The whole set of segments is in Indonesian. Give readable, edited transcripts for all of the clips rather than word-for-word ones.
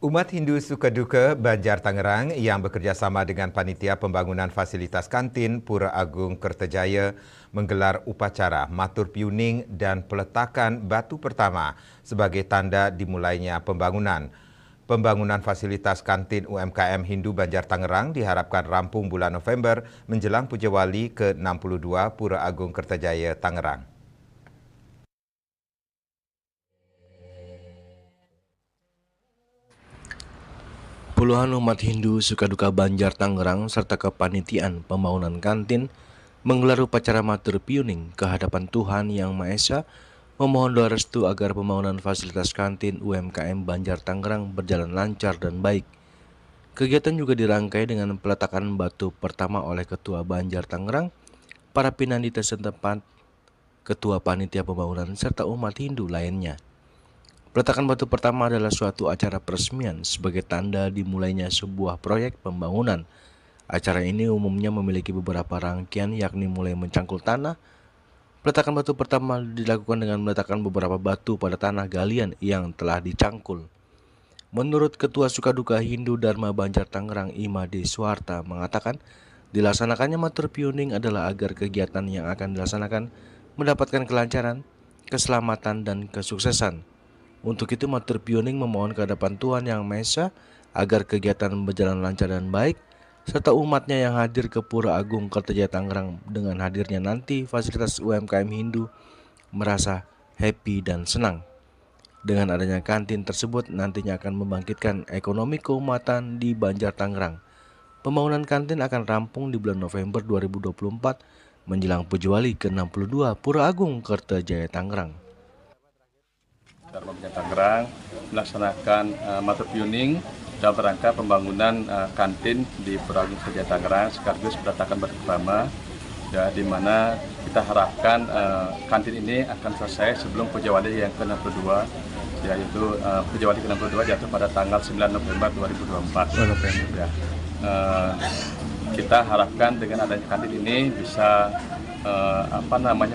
Umat Hindu Sukaduka Banjar Tangerang yang bekerja sama dengan Panitia Pembangunan Fasilitas Kantin Pura Agung Kertajaya menggelar upacara matur piuning dan peletakan batu pertama sebagai tanda dimulainya pembangunan. Pembangunan fasilitas kantin UMKM Hindu Banjar Tangerang diharapkan rampung bulan November menjelang Puja Wali ke-62 Pura Agung Kertajaya Tangerang. Puluhan umat Hindu Sukaduka Banjar Tangerang serta kepanitiaan pembangunan kantin menggelar upacara matur piuning ke hadapan Tuhan Yang Maha Esa, memohon doa restu agar pembangunan fasilitas kantin UMKM Banjar Tangerang berjalan lancar dan baik. Kegiatan juga dirangkai dengan peletakan batu pertama oleh Ketua Banjar Tangerang, para pinandita setempat, Ketua Panitia Pembangunan serta umat Hindu lainnya. Peletakan batu pertama adalah suatu acara peresmian sebagai tanda dimulainya sebuah proyek pembangunan. Acara ini umumnya memiliki beberapa rangkaian, yakni mulai mencangkul tanah. Peletakan batu pertama dilakukan dengan meletakkan beberapa batu pada tanah galian yang telah dicangkul. Menurut Ketua Sukaduka Hindu Dharma Banjar Tangerang Imade Suharta mengatakan, dilaksanakannya matur piuning adalah agar kegiatan yang akan dilaksanakan mendapatkan kelancaran, keselamatan, dan kesuksesan. Untuk itu matur piuning memohon ke hadapan Tuhan Yang Maha Esa agar kegiatan berjalan lancar dan baik, serta umatnya yang hadir ke Pura Agung Kertajaya Tangerang dengan hadirnya nanti fasilitas UMKM Hindu merasa happy dan senang. Dengan adanya kantin tersebut nantinya akan membangkitkan ekonomi keumatan di Banjar Tangerang. Pembangunan kantin akan rampung di bulan November 2024 menjelang Puja Wali ke-62 Pura Agung Kertajaya Tangerang. Dharma Banjar Tangerang melaksanakan matur piuning dalam rangka pembangunan kantin di Pura Agung Kertajaya Tangerang sekaligus peletakan batu pertama, ya, di mana kita harapkan kantin ini akan selesai sebelum Puja Wali yang ke-62, yaitu Puja Wali ke-62 jatuh pada tanggal 9 November 2024. Ya. Kita harapkan dengan adanya kantin ini bisa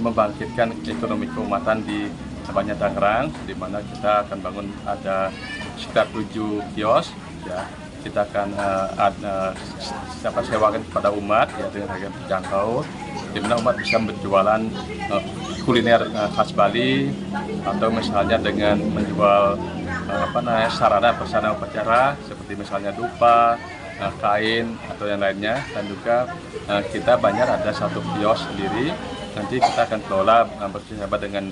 membangkitkan ekonomi keumatan di Banjar Tangerang, di mana kita akan bangun ada sekitar 7 kios, ya. Kita akan sewakan kepada umat, ya, dengan harga terjangkau, di mana umat bisa berjualan kuliner khas Bali, atau misalnya dengan menjual sarana prasarana upacara seperti misalnya dupa, kain atau yang lainnya. Dan juga kita Banjar ada satu kios sendiri. Nanti kita akan kelola bersama dengan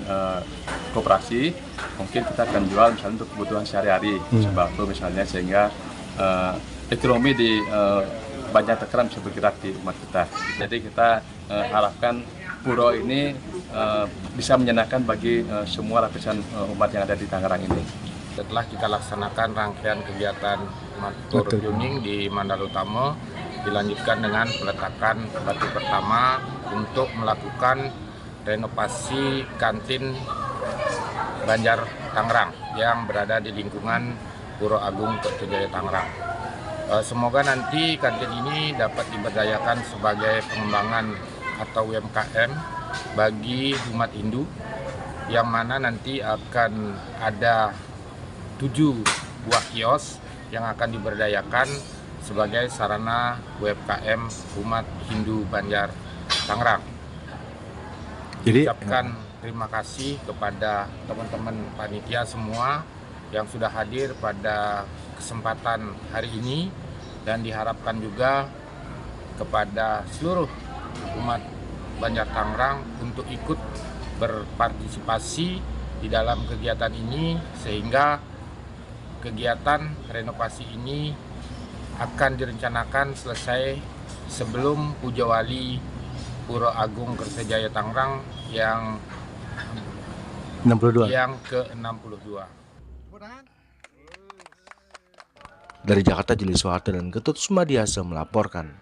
koperasi. Mungkin kita akan jual misalnya untuk kebutuhan sehari-hari, sembako misalnya, sehingga ekonomi di Banjar Tangerang bisa bergerak di umat kita. Jadi kita harapkan pura ini bisa menyenangkan bagi semua lapisan umat yang ada di Tangerang ini. Setelah kita laksanakan rangkaian kegiatan matur piuning di Mandar Utama, dilanjutkan dengan peletakan batu pertama untuk melakukan renovasi kantin Banjar Tangerang yang berada di lingkungan Pura Agung Kertajaya Tangerang. Semoga nanti kantin ini dapat diberdayakan sebagai pengembangan atau UMKM bagi umat Hindu, yang mana nanti akan ada 7 buah kios yang akan diberdayakan sebagai sarana UMKM umat Hindu Banjar Tangerang. Jadi ucapkan terima kasih kepada teman-teman panitia semua yang sudah hadir pada kesempatan hari ini, dan diharapkan juga kepada seluruh umat Banjar Tangerang untuk ikut berpartisipasi di dalam kegiatan ini, sehingga kegiatan renovasi ini akan direncanakan selesai sebelum Puja Wali Pura Agung Kertajaya Tangerang yang 62. Yang ke-62. Dari Jakarta, Juli Soeharto dan Ketut Sumadiasa melaporkan.